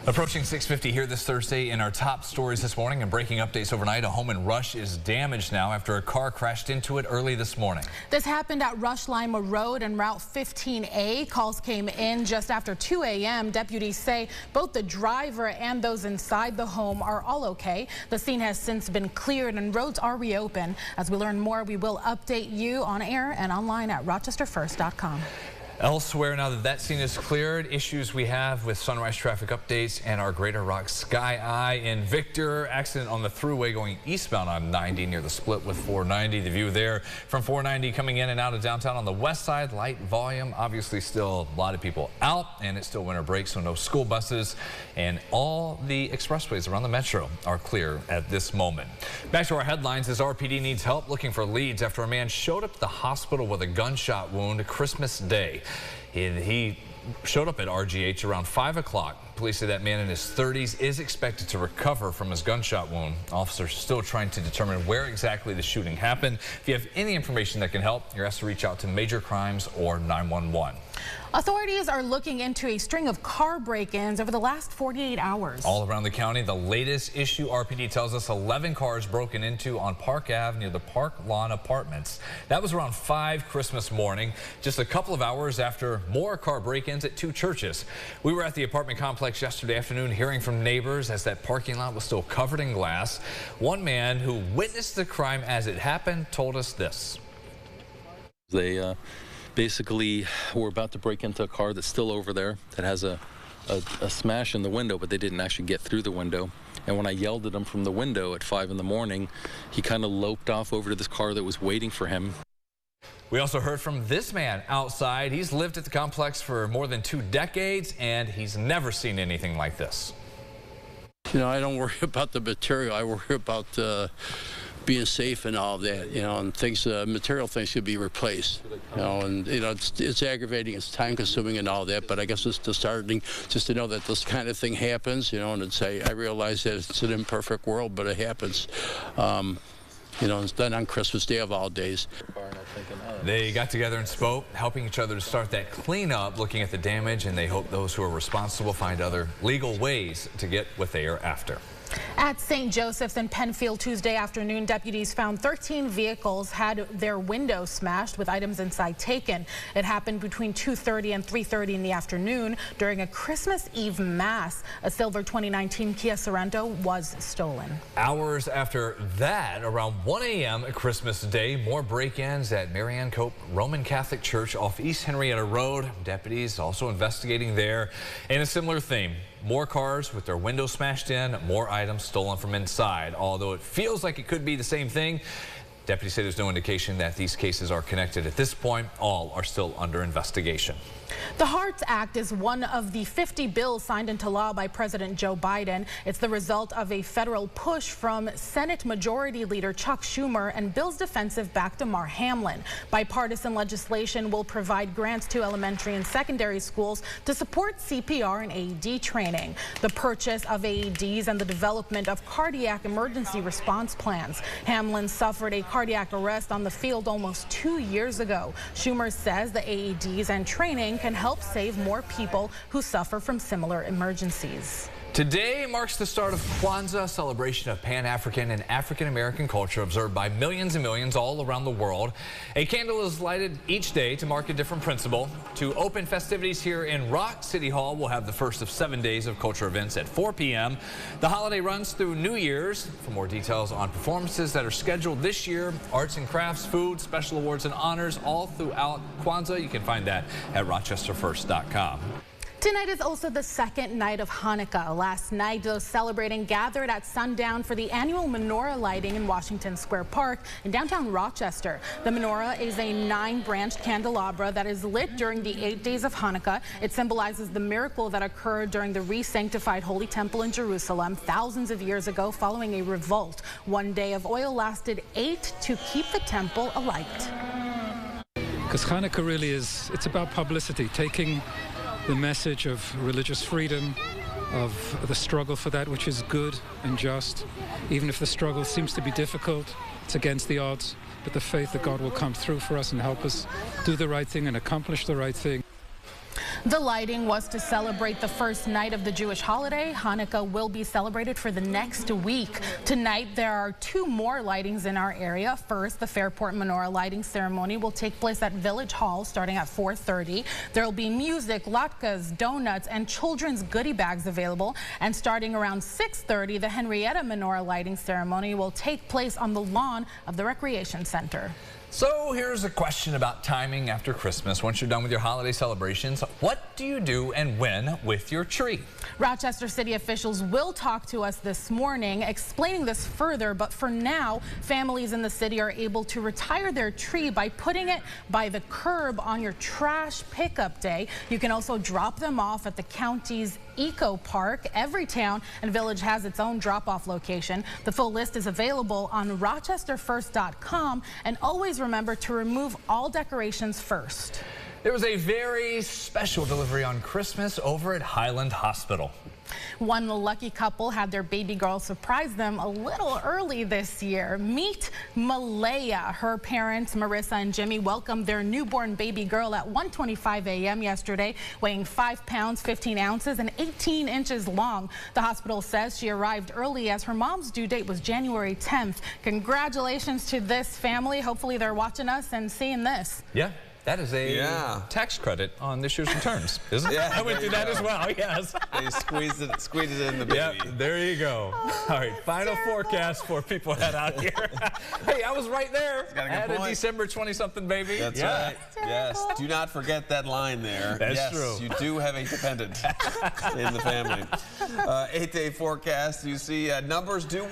Approaching 6:50 here this Thursday in our top stories this morning and breaking updates overnight. A home in Rush is damaged now after a car crashed into it early this morning. This happened at Rush Lima Road and Route 15A. Calls came in just after 2 a.m. Deputies say both the driver and those inside the home are all okay. The scene has since been cleared and roads are reopened. As we learn more, we will update you on air and online at rochesterfirst.com. Elsewhere, now that that scene is cleared, issues we have with sunrise traffic updates and our Greater Rock Sky Eye in Victor. Accident on the thruway going eastbound on 90 near the split with 490. The view there from 490 coming in and out of downtown on the west side. Light volume, obviously still a lot of people out, and it's still winter break, so no school buses. And all the expressways around the metro are clear at this moment. Back to our headlines as RPD needs help looking for leads after a man showed up at the hospital with a gunshot wound Christmas Day. He showed up at RGH around 5 o'clock. Police say that man in his 30s is expected to recover from his gunshot wound. Officers still trying to determine where exactly the shooting happened. If you have any information that can help, you're asked to reach out to Major Crimes or 911. Authorities are looking into a string of car break-ins over the last 48 hours. All around the county, the latest issue RPD tells us 11 cars broken into on Park Ave near the Park Lawn Apartments. That was around 5 Christmas morning, just a couple of hours after more car break-ins at 2 churches. We were at the apartment complex yesterday afternoon hearing from neighbors as that parking lot was still covered in glass. One man who witnessed the crime as it happened told us this. They basically were about to break into a car that's still over there that has a smash in the window, but they didn't actually get through the window. And when I yelled at him from the window at 5 in the morning, he kind of loped off over to this car that was waiting for him. We also heard from this man outside. He's lived at the complex for more than 2 decades, and he's never seen anything like this. You know, I don't worry about the material. I worry about being safe and all of that, you know, and things, material things should be replaced, you know, and, you know, it's aggravating, it's time consuming and all that, but I guess it's disheartening just to know that this kind of thing happens, you know, and I realize that it's an imperfect world, but it happens. You know, it's done on Christmas Day of all days. They got together and spoke, helping each other to start that cleanup, looking at the damage, and they hope those who are responsible find other legal ways to get what they are after. At St. Joseph's in Penfield Tuesday afternoon, deputies found 13 vehicles had their windows smashed with items inside taken. It happened between 2:30 and 3:30 in the afternoon during a Christmas Eve mass. A silver 2019 Kia Sorento was stolen. Hours after that, around 1 a.m. Christmas Day, more break-ins at Marianne Cope Roman Catholic Church off East Henrietta Road. Deputies also investigating there. And a similar theme. More cars with their windows smashed in, more items stolen from inside. Although it feels like it could be the same thing, deputies say there's no indication that these cases are connected at this point. All are still under investigation. The HEARTS Act is one of the 50 bills signed into law by President Joe Biden. It's the result of a federal push from Senate Majority Leader Chuck Schumer and Bill's defensive back Damar Hamlin. Bipartisan legislation will provide grants to elementary and secondary schools to support CPR and AED training, the purchase of AEDs, and the development of cardiac emergency response plans. Hamlin suffered a cardiac arrest on the field almost 2 years ago. Schumer says the AEDs and training can help save more people who suffer from similar emergencies. Today marks the start of Kwanzaa, a celebration of Pan-African and African-American culture observed by millions and millions all around the world. A candle is lighted each day to mark a different principle. To open festivities here in Rock City Hall, we'll have the first of 7 days of culture events at 4 p.m. The holiday runs through New Year's. For more details on performances that are scheduled this year, arts and crafts, food, special awards and honors all throughout Kwanzaa, you can find that at rochesterfirst.com. Tonight is also the second night of Hanukkah. Last night, those celebrating gathered at sundown for the annual menorah lighting in Washington Square Park in downtown Rochester. The menorah is a 9-branched candelabra that is lit during the 8 days of Hanukkah. It symbolizes the miracle that occurred during the re-sanctified Holy Temple in Jerusalem thousands of years ago following a revolt. 1 day of oil lasted 8 to keep the temple alight. Because Hanukkah really is, it's about publicity, taking the message of religious freedom, of the struggle for that which is good and just. Even if the struggle seems to be difficult, it's against the odds, but the faith that God will come through for us and help us do the right thing and accomplish the right thing. The lighting was to celebrate the first night of the Jewish holiday. Hanukkah will be celebrated for the next week. Tonight, there are 2 more lightings in our area. First, the Fairport Menorah lighting ceremony will take place at Village Hall starting at 4:30. There will be music, latkes, donuts, and children's goodie bags available. And starting around 6:30, the Henrietta Menorah lighting ceremony will take place on the lawn of the Recreation Center. So here's a question about timing after Christmas. Once you're done with your holiday celebrations, what do you do and when with your tree? Rochester city officials will talk to us this morning explaining this further, but for now, families in the city are able to retire their tree by putting it by the curb on your trash pickup day. You can also drop them off at the county's Eco Park. Every town and village has its own drop-off location. The full list is available on rochesterfirst.com, and always remember to remove all decorations first. There was a very special delivery on Christmas over at Highland Hospital. One lucky couple had their baby girl surprise them a little early this year. Meet Malaya. Her parents, Marissa and Jimmy, welcomed their newborn baby girl at 1:25 a.m. yesterday, weighing 5 pounds, 15 ounces, and 18 inches long. The hospital says she arrived early as her mom's due date was January 10th. Congratulations to this family. Hopefully they're watching us and seeing this. Yeah. That is a tax credit on this year's returns, isn't it? Yeah, I went through that as well, yes. They squeezed it in the baby. Yep, there you go. All right, final forecast for people head out here. Hey, I was right there. Got a good I had point. a December 20-something baby. That's right. Yes, do not forget that line there. That's true. You do have a dependent in the family. 8-day forecast. You see numbers do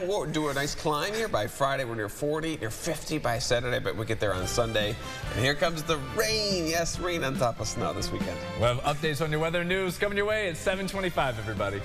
a nice climb here by Friday. We're near 40, near 50 by Saturday, but we get there on Sunday. And here comes the rain. Yes, rain on top of snow this weekend. We'll have updates on your weather news coming your way at 7:25, everybody.